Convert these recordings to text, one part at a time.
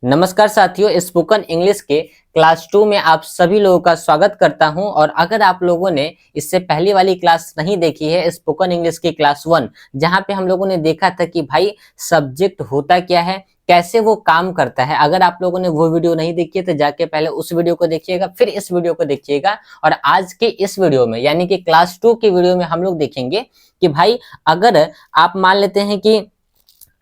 नमस्कार साथियों, spoken English के क्लास 2 में आप सभी लोगों का स्वागत करता हूं। और अगर आप लोगों ने इससे पहली वाली क्लास नहीं देखी है, स्पोकन इंग्लिश की क्लास 1, जहां पे हम लोगों ने देखा था कि भाई सब्जेक्ट होता क्या है, कैसे वो काम करता है। अगर आप लोगों ने वो वीडियो नहीं देखी है तो जाके पहले उस वीडियो को देखिएगा, फिर इस वीडियो को देखिएगा। और आज के इस वीडियो में यानी कि क्लास 2 की वीडियो में हम लोग देखेंगे कि भाई अगर आप मान लेते हैं कि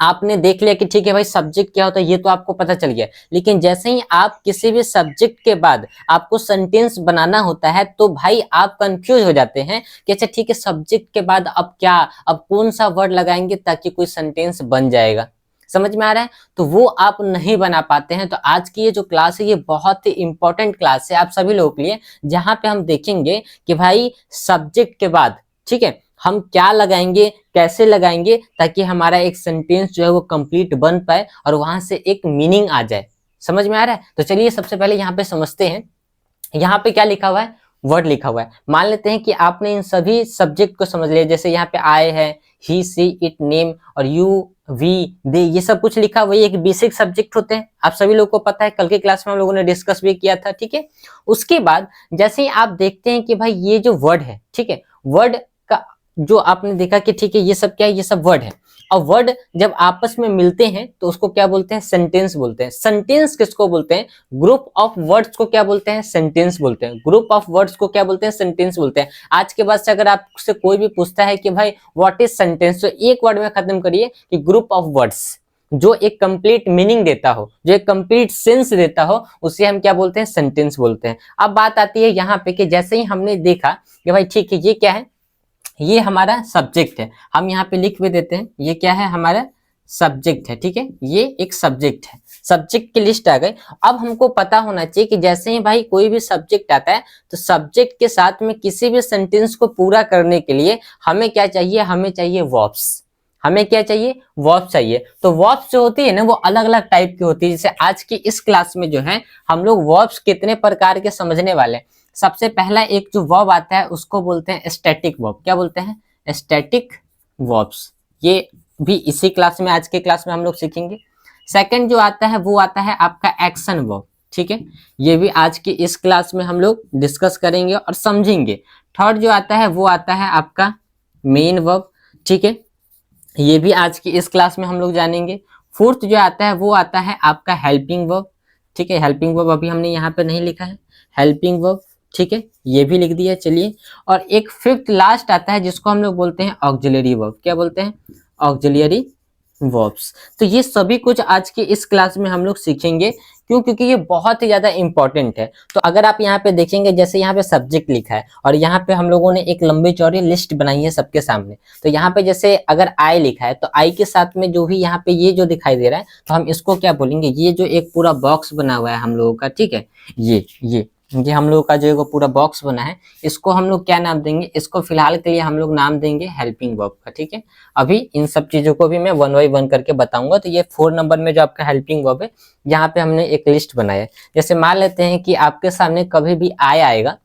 आपने देख लिया कि ठीक है भाई सब्जेक्ट क्या होता है, ये तो आपको पता चल गया, लेकिन जैसे ही आप किसी भी सब्जेक्ट के बाद आपको सेंटेंस बनाना होता है तो भाई आप कंफ्यूज हो जाते हैं कि अच्छा ठीक है सब्जेक्ट के बाद अब क्या, अब कौन सा वर्ड लगाएंगे ताकि कोई सेंटेंस बन जाएगा। समझ में आ रहा है? तो वो आप नहीं बना पाते हैं। तो आज की ये जो क्लास है ये बहुत ही इंपॉर्टेंट क्लास है आप सभी लोगों के लिए, जहां पे हम देखेंगे कि भाई सब्जेक्ट के बाद ठीक है हम क्या लगाएंगे, कैसे लगाएंगे ताकि हमारा एक सेंटेंस जो है वो कंप्लीट बन पाए और वहां से एक मीनिंग आ जाए। समझ में आ रहा है? तो चलिए सबसे पहले यहाँ पे समझते हैं। यहाँ पे क्या लिखा हुआ है, वर्ड लिखा हुआ है। मान लेते हैं कि आपने इन सभी सब्जेक्ट को समझ लिया, जैसे यहाँ पे आई है, ही सी इट नेम और यू वी दे, ये सब कुछ लिखा हुआ है। एक बेसिक सब्जेक्ट होते हैं, आप सभी लोगों को पता है, कल के क्लास में हम लोगों ने डिस्कस भी किया था। ठीक है, उसके बाद जैसे ही आप देखते हैं कि भाई ये जो वर्ड है, ठीक है, वर्ड का जो आपने देखा कि ठीक है ये सब क्या है, ये सब वर्ड है। और वर्ड जब आपस में मिलते हैं तो उसको क्या बोलते हैं, सेंटेंस बोलते हैं। सेंटेंस किसको बोलते हैं, ग्रुप ऑफ वर्ड्स को क्या बोलते हैं, सेंटेंस बोलते हैं। ग्रुप ऑफ वर्ड्स को क्या बोलते हैं, सेंटेंस बोलते हैं। आज के बाद से अगर आपसे कोई भी पूछता है कि भाई व्हाट इज सेंटेंस, तो एक वर्ड में खत्म करिए कि ग्रुप ऑफ वर्ड्स, जो एक कंप्लीट मीनिंग देता हो, जो एक कंप्लीट सेंस देता हो, उसे हम क्या बोलते हैं, सेंटेंस बोलते हैं। अब बात आती है यहाँ पे कि जैसे ही हमने देखा कि भाई ठीक है ये क्या है, ये हमारा सब्जेक्ट है। हम यहाँ पे लिख भी देते हैं ये क्या है, हमारा सब्जेक्ट है। ठीक है, ये एक सब्जेक्ट है, सब्जेक्ट की लिस्ट आ गई। अब हमको पता होना चाहिए कि जैसे ही भाई कोई भी सब्जेक्ट आता है तो सब्जेक्ट के साथ में किसी भी सेंटेंस को पूरा करने के लिए हमें क्या चाहिए, हमें चाहिए वर्ब्स। हमें क्या चाहिए, वर्ब चाहिए। तो वर्ब्स जो होती है ना वो अलग अलग टाइप की होती है। जैसे आज की इस क्लास में जो है हम लोग वर्ब्स कितने प्रकार के समझने वाले हैं। सबसे पहला एक जो वर्ब आता है उसको बोलते हैं स्टैटिक वर्ब। क्या बोलते हैं, स्टैटिक वर्ब्स। ये भी इसी क्लास में, आज के क्लास में हम लोग सीखेंगे। सेकंड जो आता है वो आता है आपका एक्शन वर्ब। ठीक है, ये भी आज की इस क्लास में हम लोग डिस्कस करेंगे और समझेंगे। थर्ड जो आता है वो आता है आपका मेन वर्ब। ठीक है, ये भी आज की इस क्लास में हम लोग जानेंगे। फोर्थ जो आता है वो आता है आपका हेल्पिंग वर्ब। ठीक है, हेल्पिंग वर्ब अभी हमने यहाँ पे नहीं लिखा है, हेल्पिंग वर्ब। ठीक है, ये भी लिख दिया। चलिए, और एक फिफ्थ लास्ट आता है जिसको हम लोग बोलते हैं ऑक्सिलरी वर्ब। क्या बोलते हैं, ऑक्सिलरी वर्ब्स। तो ये सभी कुछ आज की इस क्लास में हम लोग सीखेंगे। क्यों, क्योंकि ये बहुत ही ज्यादा इंपॉर्टेंट है। तो अगर आप यहाँ पे देखेंगे, जैसे यहाँ पे सब्जेक्ट लिखा है और यहाँ पे हम लोगों ने एक लंबी चौड़ी लिस्ट बनाई है सबके सामने। तो यहाँ पे जैसे अगर आई लिखा है तो आई के साथ में जो भी यहाँ पे ये जो दिखाई दे रहा है तो हम इसको क्या बोलेंगे, ये जो एक पूरा बॉक्स बना हुआ है हम लोगों का, ठीक है, ये हम लोग का जो एक पूरा बॉक्स बना है, इसको हम लोग क्या नाम देंगे, इसको फिलहाल के लिए हम लोग नाम देंगे हेल्पिंग वर्ब का। ठीक है, अभी इन सब चीजों को भी मैं 1 बाय 1 करके बताऊंगा। तो ये 4 नंबर में जो आपका हेल्पिंग वर्ब है, यहाँ पे हमने एक लिस्ट बनाया है। जैसे मान लेते हैं कि आपके सामने कभी भी आई आएगा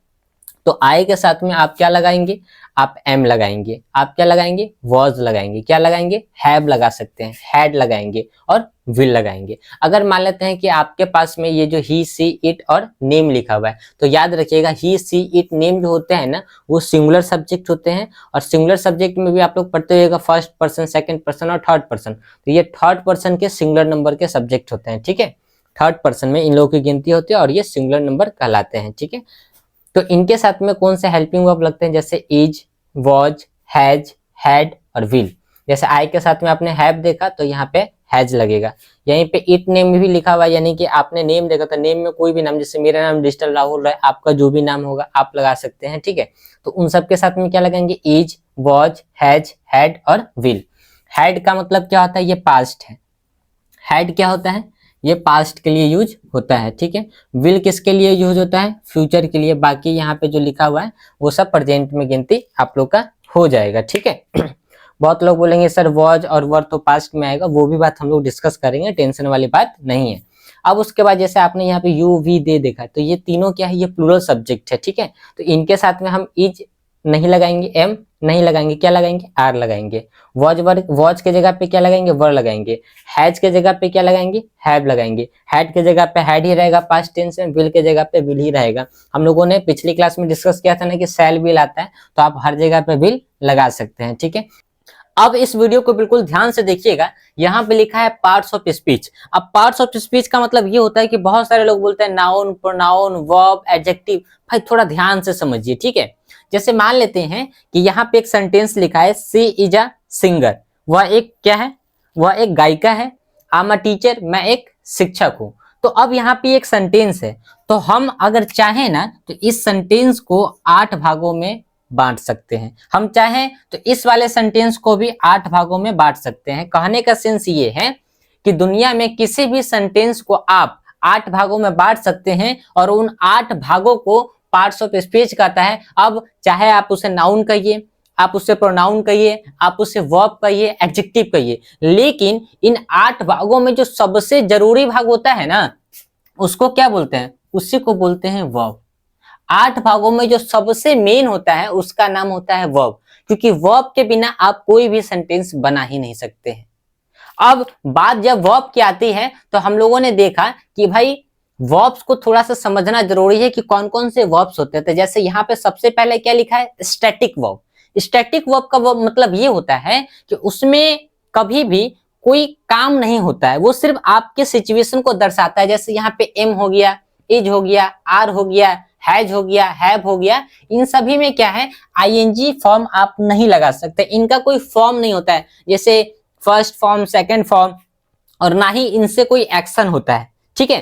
तो आई के साथ में आप क्या लगाएंगे, आप एम लगाएंगे। आप क्या लगाएंगे, वॉज लगाएंगे। क्या लगाएंगे, हैव लगा सकते हैं, हैड लगाएंगे और विल लगाएंगे। अगर मान लेते हैं कि आपके पास में ये जो ही सी इट और नेम लिखा हुआ है तो याद रखिएगा ही सी इट नेम जो होते हैं ना वो सिंगुलर सब्जेक्ट होते हैं। और सिंगुलर सब्जेक्ट में भी आप लोग पढ़ते होगा फर्स्ट पर्सन, सेकंड पर्सन और थर्ड पर्सन। तो ये थर्ड पर्सन के सिंगुलर नंबर के सब्जेक्ट होते हैं। ठीक है, थर्ड पर्सन में इन लोगों की गिनती होती है और ये सिंगुलर नंबर कहलाते हैं। ठीक है, तो इनके साथ में कौन से हेल्पिंग वर्ब लगते हैं, जैसे इज, वॉज, हैज, हैड और विल। जैसे आई के साथ में आपने हैव देखा तो यहाँ पे हैज लगेगा। यहीं पे इट नेम भी लिखा हुआ है, यानी कि आपने नेम देखा तो नेम में कोई भी नाम, जैसे मेरा नाम डिजिटल राहुल है, आपका जो भी नाम होगा आप लगा सकते हैं। ठीक है, तो उन सब के साथ में क्या लगाएंगे, इज, वॉज, हैज, हैड और विल। हैड का मतलब क्या होता है, ये पास्ट है। हैड क्या होता है, ये पास्ट के लिए यूज होता है। ठीक है, विल किसके लिए यूज होता है, फ्यूचर के लिए। बाकी यहाँ पे जो लिखा हुआ है वो सब प्रेजेंट में गिनती आप लोग का हो जाएगा। ठीक है बहुत लोग बोलेंगे सर वॉज और वर तो पास्ट में आएगा, वो भी बात हम लोग डिस्कस करेंगे, टेंशन वाली बात नहीं है। अब उसके बाद जैसे आपने यहाँ पे यू वी दे देखा तो ये तीनों क्या है, ये प्लूरल सब्जेक्ट है। ठीक है, तो इनके साथ में हम इज नहीं लगाएंगे एम, नहीं लगाएंगे, क्या लगाएंगे, आर लगाएंगे। वॉच के जगह पे क्या लगाएंगे, वर लगाएंगे। हैज के जगह पे क्या लगाएंगे, हैव लगाएंगे। हैड के जगह पे हैड ही रहेगा पास्ट टेंस में, विल के जगह पे विल ही रहेगा। हम लोगों ने पिछली क्लास में डिस्कस किया था ना कि शैल विल आता है, तो आप हर जगह पे विल लगा सकते हैं, ठीक है। अब इस वीडियो को बिल्कुल ध्यान से देखिएगा, यहाँ पे लिखा है पार्ट्स ऑफ स्पीच। अब पार्ट्स ऑफ स्पीच का मतलब ये होता है कि बहुत सारे लोग बोलते हैं नाउन, प्रोनाउन, वर्ब, एडजेक्टिव। भाई थोड़ा ध्यान से समझिए, ठीक है। जैसे मान लेते हैं कि यहाँ पे एक सेंटेंस लिखा है, सी इज अ सिंगर। वह एक क्या है, वह एक गायिका है। आई एम अ टीचर, मैं एक शिक्षक हूँ। तो अब यहाँ पे एक सेंटेंस है, तो हम अगर चाहें ना तो इस सेंटेंस को 8 भागों में बांट सकते हैं। हम चाहें तो इस वाले सेंटेंस को भी 8 भागों में बांट सकते हैं। कहने का सेंस ये है कि दुनिया में किसी भी सेंटेंस को आप 8 भागों में बांट सकते हैं और उन 8 भागों को पार्ट्स ऑफ स्पीच कहता है। अब चाहे आप उसे नाउन कहिए, आप उसे प्रोनाउन कहिए, आप उसे वर्ब कहिए, एडजेक्टिव कहिए, लेकिन इन 8 भागों में जो सबसे जरूरी भाग होता है ना, उसको क्या बोलते हैं, उसी को बोलते हैं वर्ब। 8 भागों में जो सबसे मेन होता है उसका नाम होता है वर्ब, क्योंकि वर्ब के बिना आप कोई भी सेंटेंस बना ही नहीं सकते हैं। अब बात जब वर्ब की आती है तो हम लोगों ने देखा कि भाई वर्ब्स को थोड़ा सा समझना जरूरी है कि कौन कौन से वर्ब्स होते हैं। तो जैसे यहाँ पे सबसे पहले क्या लिखा है, स्टैटिक वर्ब। स्टैटिक वर्ब का मतलब ये होता है कि उसमें कभी भी कोई काम नहीं होता है, वो सिर्फ आपके सिचुएशन को दर्शाता है। जैसे यहाँ पे एम हो गया, इज हो गया, आर हो गया, हैज हो गया, हैव हो गया, इन सभी में क्या है, आईएनजी फॉर्म आप नहीं लगा सकते, इनका कोई फॉर्म नहीं होता है, जैसे फर्स्ट फॉर्म, सेकंड फॉर्म, और ना ही इनसे कोई एक्शन होता है, ठीक है।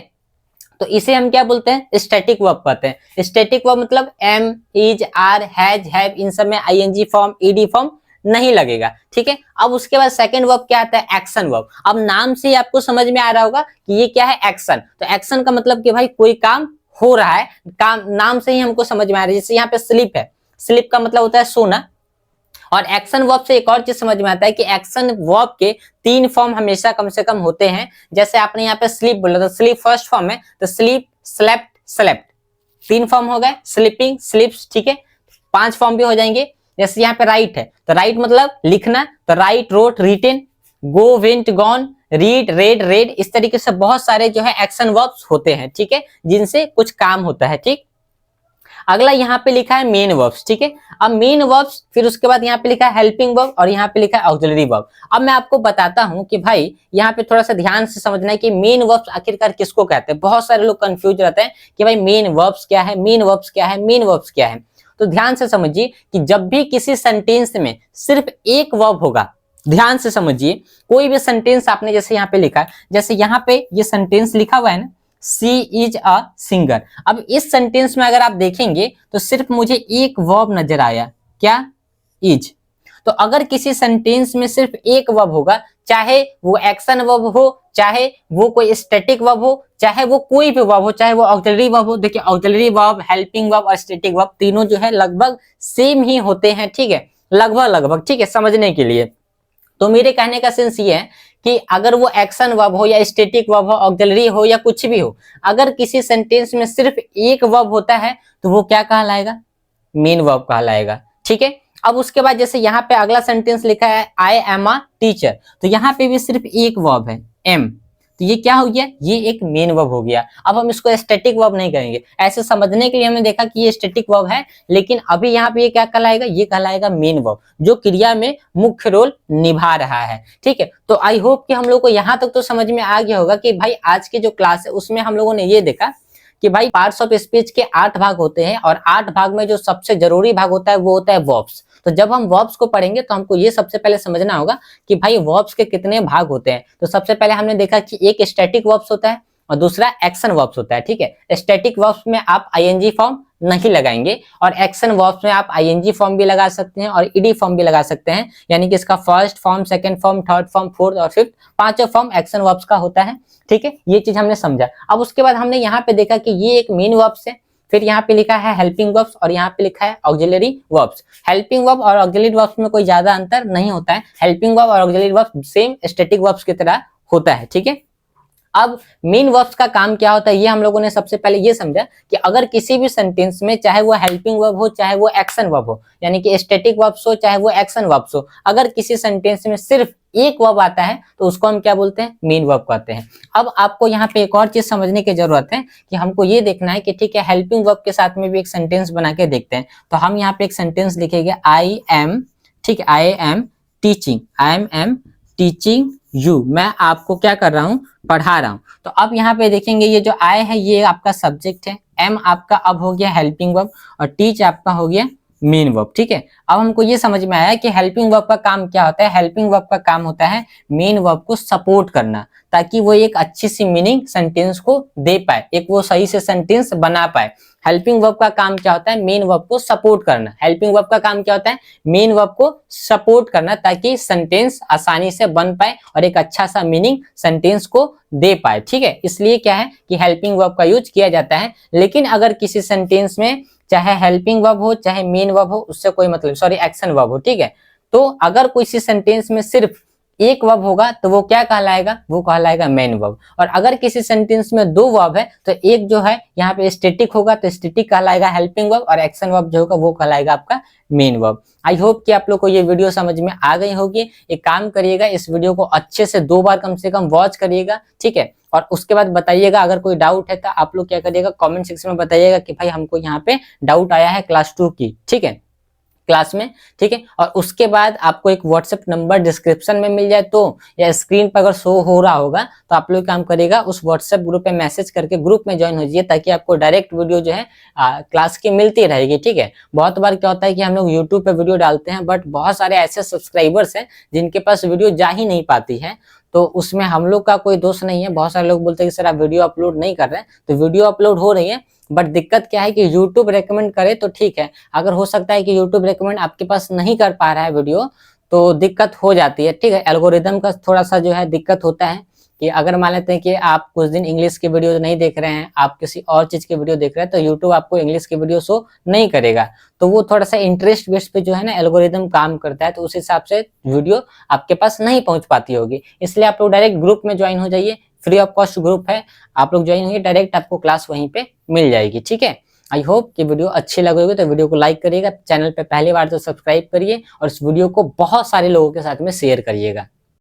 तो इसे हम क्या बोलते हैं, स्टैटिक वर्ब कहते हैं। स्टैटिक वर्ब मतलब am, is, are, has, have, इन सब में आईएनजी फॉर्म, ईडी फॉर्म नहीं लगेगा, ठीक है। अब उसके बाद सेकंड वर्ब क्या आता है, एक्शन वर्ब। अब नाम से ही आपको समझ में आ रहा होगा कि ये क्या है, एक्शन। तो एक्शन का मतलब कि भाई कोई काम हो रहा है, काम नाम से ही हमको समझ में आ रहा है। जैसे यहाँ पे स्लीप है, स्लीप का मतलब होता है सोना। और एक्शन वर्ब से एक और चीज समझ में आता है कि एक्शन वर्ब के 3 फॉर्म हमेशा कम से कम होते हैं। जैसे आपने यहाँ पे स्लीप बोला तो स्लीप फर्स्ट फॉर्म है, तो स्लीप, स्लेप्ट, स्लेप्ट, 3 फॉर्म हो गए, स्लीपिंग, स्लीप्स, ठीक है। 5 फॉर्म भी हो जाएंगे। जैसे यहाँ पे राइट है, तो राइट मतलब लिखना, तो write, wrote, written, go, went, gone, read, read, read, इस तरीके से बहुत सारे जो है एक्शन वर्ब्स होते हैं, ठीक है, जिनसे कुछ काम होता है, ठीक। अगला यहाँ पे लिखा है मेन वर्ब्स, ठीक है। अब मेन वर्ब्स, फिर उसके बाद यहाँ पे लिखा है हेल्पिंग वर्ब और यहाँ पे लिखा है ऑक्सिलरी वर्ब। अब मैं आपको बताता हूँ कि भाई यहाँ पे थोड़ा सा ध्यान से समझना है कि मेन वर्ब्स आखिरकार किसको कहते हैं। बहुत सारे लोग कंफ्यूज रहते हैं कि भाई मेन वर्ब्स क्या है, मेन वर्ब्स क्या है, मेन वर्ब्स क्या है। तो ध्यान से समझिए कि जब भी किसी सेंटेंस में सिर्फ एक वर्ब होगा, ध्यान से समझिए, कोई भी सेंटेंस आपने जैसे यहाँ पे लिखा है, जैसे यहाँ पे ये सेंटेंस लिखा हुआ है ना, सी इज अ सिंगर। अब इस सेंटेंस में अगर आप देखेंगे तो सिर्फ मुझे एक वर्ब नजर आया, क्या, इज। तो अगर किसी सेंटेंस में सिर्फ एक वर्ब होगा, चाहे वो एक्शन वर्ब हो, चाहे वो कोई स्टैटिक वर्ब हो, चाहे वो कोई भी वर्ब हो, चाहे वो ऑक्सिलरी वर्ब हो। देखिए ऑक्सिलरी वर्ब, हेल्पिंग वर्ब और स्टैटिक वर्ब तीनों जो है लगभग सेम ही होते हैं, ठीक है, लगभग लगभग, ठीक है, समझने के लिए। तो मेरे कहने का सेंस ये है कि अगर वो एक्शन वर्ब हो या स्टैटिक वर्ब हो, ऑक्सिलरी हो या कुछ भी हो, अगर किसी सेंटेंस में सिर्फ एक वर्ब होता है तो वो क्या कहलाएगा, मेन वर्ब कहलाएगा, ठीक है। अब उसके बाद जैसे यहाँ पे अगला सेंटेंस लिखा है आई एम अ टीचर, तो यहाँ पे भी सिर्फ एक वर्ब है, एम, तो ये क्या हो गया, ये एक मेन वर्ब हो गया। अब हम इसको स्टैटिक वर्ब नहीं करेंगे, ऐसे समझने के लिए हमने देखा कि ये स्टैटिक वर्ब है, लेकिन अभी यहाँ पे ये क्या कहलाएगा, ये कहलाएगा मेन वर्ब, जो क्रिया में मुख्य रोल निभा रहा है, ठीक है। तो आई होप कि हम लोग को यहाँ तक तो समझ में आ गया होगा कि भाई आज की जो क्लास है उसमें हम लोगों ने ये देखा कि भाई पार्ट्स ऑफ स्पीच के 8 भाग होते हैं और 8 भाग में जो सबसे जरूरी भाग होता है वो होता है वर्ब्स। तो जब हम वर्ब्स को पढ़ेंगे तो हमको ये सबसे पहले समझना होगा कि भाई वर्ब्स के कितने भाग होते हैं। तो सबसे पहले हमने देखा कि एक स्टैटिक वर्ब्स होता है और दूसरा एक्शन वर्ब्स होता है, ठीक है। स्टैटिक वर्ब्स में आप आईएनजी फॉर्म नहीं लगाएंगे और एक्शन वर्ब्स में आप आईएनजी फॉर्म भी लगा सकते हैं और ईडी फॉर्म भी लगा सकते हैं, यानी कि इसका first form, second form, third form, fourth और फिफ्थ, 5वां फॉर्म एक्शन वर्ब्स का होता है, ठीक है। ये चीज हमने समझा। अब उसके बाद हमने यहाँ पे देखा कि ये एक मेन वर्ब्स है, फिर यहाँ पे लिखा है हेल्पिंग वर्ब्स और यहाँ पे लिखा है ऑक्सिलरी वर्ब्स। हेल्पिंग वर्ब और ऑक्सिलरी वर्ब्स में कोई ज्यादा अंतर नहीं होता है, हेल्पिंग वर्ब और auxiliary verbs same static verbs की तरह होता है, ठीक है। अब मेन वर्ब्स का काम क्या होता है ये हम लोगों ने सबसे पहले ये समझा कि अगर किसी भी सेंटेंस में चाहे वो हेल्पिंग वर्ब हो चाहे वो एक्शन वर्ब हो, यानी कि स्टैटिक वर्ब्स हो चाहे वो एक्शन वर्ब्स हो, अगर किसी सेंटेंस में सिर्फ एक वर्ब आता है तो उसको हम क्या बोलते हैं, मेन वर्ब कहते हैं। अब आपको यहाँ पे एक और चीज समझने की जरूरत है कि हमको ये देखना है कि ठीक है हेल्पिंग वर्ब के साथ में भी एक सेंटेंस बना के देखते हैं। तो हम यहाँ पे एक सेंटेंस लिखेंगे आई एम, ठीक है, I am teaching, I am teaching you, मैं आपको क्या कर रहा हूँ, पढ़ा रहा हूँ। तो अब यहाँ पे देखेंगे ये जो आई है ये आपका सब्जेक्ट है, एम आपका अब हो गया हेल्पिंग वर्ब और टीच आपका हो गया मेन वर्ब, ठीक है। अब हमको ये समझ में आया कि हेल्पिंग वर्ब का काम क्या होता है। हेल्पिंग वर्ब का काम होता है मेन वर्ब को सपोर्ट करना, ताकि वो एक अच्छी सी मीनिंग सेंटेंस को दे पाए, एक वो सही से सेंटेंस बना पाए। हेल्पिंग वर्ब का काम क्या होता है, मेन वर्ब को सपोर्ट करना। हेल्पिंग वर्ब का काम क्या होता है, मेन वर्ब को सपोर्ट करना, ताकि सेंटेंस आसानी से बन पाए और एक अच्छा सा मीनिंग सेंटेंस को दे पाए, ठीक है। इसलिए क्या है कि हेल्पिंग वर्ब का यूज किया जाता है। लेकिन अगर किसी सेंटेंस में चाहे हेल्पिंग वर्ब हो चाहे मेन वर्ब हो, उससे कोई मतलब, सॉरी एक्शन वर्ब हो, ठीक है, तो अगर किसी सेंटेंस में सिर्फ एक वर्ब होगा तो वो क्या कहलाएगा, वो कहलाएगा मेन वर्ब। और अगर किसी सेंटेंस में दो वर्ब है तो एक जो है यहाँ पे स्टैटिक होगा तो स्टैटिक कहलाएगा हेल्पिंग वर्ब, और एक्शन वर्ब जो होगा वो कहलाएगा आपका मेन वर्ब। आई होप कि आप लोग को ये वीडियो समझ में आ गई होगी। एक काम करिएगा, इस वीडियो को अच्छे से 2 बार कम से कम वॉच करिएगा, ठीक है, और उसके बाद बताइएगा। अगर कोई डाउट है तो आप लोग क्या करिएगा, कमेंट सेक्शन में बताइएगा कि भाई हमको यहाँ पे डाउट आया है क्लास 2 की, ठीक है, क्लास में, ठीक है। और उसके बाद आपको एक व्हाट्सएप नंबर डिस्क्रिप्शन में मिल जाए तो, या स्क्रीन पर अगर शो हो रहा होगा तो आप लोग काम करिएगा उस व्हाट्सएप ग्रुप पे मैसेज करके ग्रुप में ज्वाइन हो जाइए, ताकि आपको डायरेक्ट वीडियो जो है क्लास की मिलती रहेगी, ठीक है। बहुत बार क्या होता है कि हम लोग यूट्यूब पे वीडियो डालते हैं बट बहुत सारे ऐसे सब्सक्राइबर्स हैं जिनके पास वीडियो जा ही नहीं पाती है, तो उसमें हम लोग का कोई दोष नहीं है। बहुत सारे लोग बोलते हैं कि सर आप वीडियो अपलोड नहीं कर रहे हैं, तो वीडियो अपलोड हो रही है, बट दिक्कत क्या है कि YouTube रेकमेंड करे तो ठीक है। अगर हो सकता है कि YouTube रेकमेंड आपके पास नहीं कर पा रहा है वीडियो, तो दिक्कत हो जाती है, ठीक है। एल्गोरिदम का थोड़ा सा जो है दिक्कत होता है कि अगर मान लेते हैं कि आप कुछ दिन इंग्लिश की वीडियो नहीं देख रहे हैं, आप किसी और चीज की वीडियो देख रहे हैं, तो यूट्यूब आपको इंग्लिश की वीडियो शो नहीं करेगा। तो वो थोड़ा सा इंटरेस्ट बेस पे जो है ना एल्गोरिदम काम करता है, तो उस हिसाब से वीडियो आपके पास नहीं पहुंच पाती होगी। इसलिए आप लोग डायरेक्ट ग्रुप में ज्वाइन हो जाइए, फ्री ऑफ कॉस्ट ग्रुप है, आप लोग ज्वाइन होइए, डायरेक्ट आपको क्लास वहीं पे मिल जाएगी, ठीक है। आई होप कि वीडियो अच्छी लगी होगी, तो वीडियो को लाइक करिएगा, चैनल पे पहली बार तो सब्सक्राइब करिए और इस वीडियो को बहुत सारे लोगों के साथ में शेयर करिएगा।